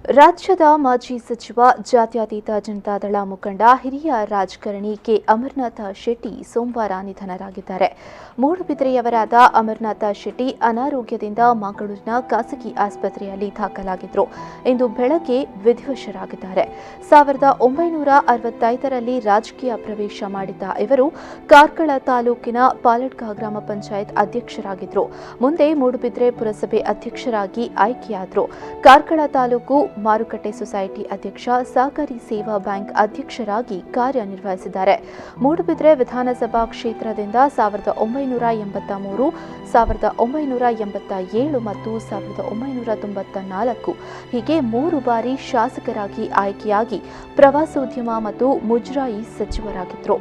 ರಾಜ್ಯದ ಮಾಜಿ ಸಚಿವ ಜಾತ್ಯತೀತ ಜನತಾದಳ ಮುಖಂಡ ಹಿರಿಯ ರಾಜಕಾರಣಿ ಅಮರನಾಥ್ ಸೋಮವಾರ ನಿಧನರಾಗಿದ್ದಾರೆ. ಮೂಡುಬಿದಿರೆಯವರಾದ ಅಮರನಾಥ್ ಅನಾರೋಗ್ಯದಿಂದ ಮಂಗಳೂರಿನ ಖಾಸಗಿ ಆಸ್ಪತ್ರೆಯಲ್ಲಿ ದಾಖಲಾಗಿದ್ದರು. ಇಂದು ಬೆಳಗ್ಗೆ ವಿಧಿವಶರಾಗಿದ್ದಾರೆ. 1965ರಲ್ಲಿ ರಾಜಕೀಯ ಪ್ರವೇಶ ಮಾಡಿದ್ದ ಇವರು ಕಾರ್ಕಳ ತಾಲೂಕಿನ ಪಾಲಡ್ಕ ಗ್ರಾಮ ಪಂಚಾಯತ್ ಅಧ್ಯಕ್ಷರಾಗಿದ್ದರು. ಮುಂದೆ ಮೂಡುಬಿದಿರೆ ಪುರಸಭೆ ಅಧ್ಯಕ್ಷರಾಗಿ ಆಯ್ಕೆಯಾದರು. ಕಾರ್ಕಳ ತಾಲೂಕು ಮಾರುಕಟ್ಟೆ ಸೊಸೈಟಿ ಅಧ್ಯಕ್ಷ, ಸಹಕಾರಿ ಸೇವಾ ಬ್ಯಾಂಕ್ ಅಧ್ಯಕ್ಷರಾಗಿ ಕಾರ್ಯನಿರ್ವಹಿಸಿದ್ದಾರೆ. ಮೂಡುಬಿದಿರೆ ವಿಧಾನಸಭಾ ಕ್ಷೇತ್ರದಿಂದ 1983, 1987 ಮತ್ತು 1994 ಹೀಗೆ 3 ಬಾರಿ ಶಾಸಕರಾಗಿ ಆಯ್ಕೆಯಾಗಿ ಪ್ರವಾಸೋದ್ಯಮ ಮತ್ತು ಮುಜರಾಯಿ ಸಚಿವರಾಗಿದ್ದರು.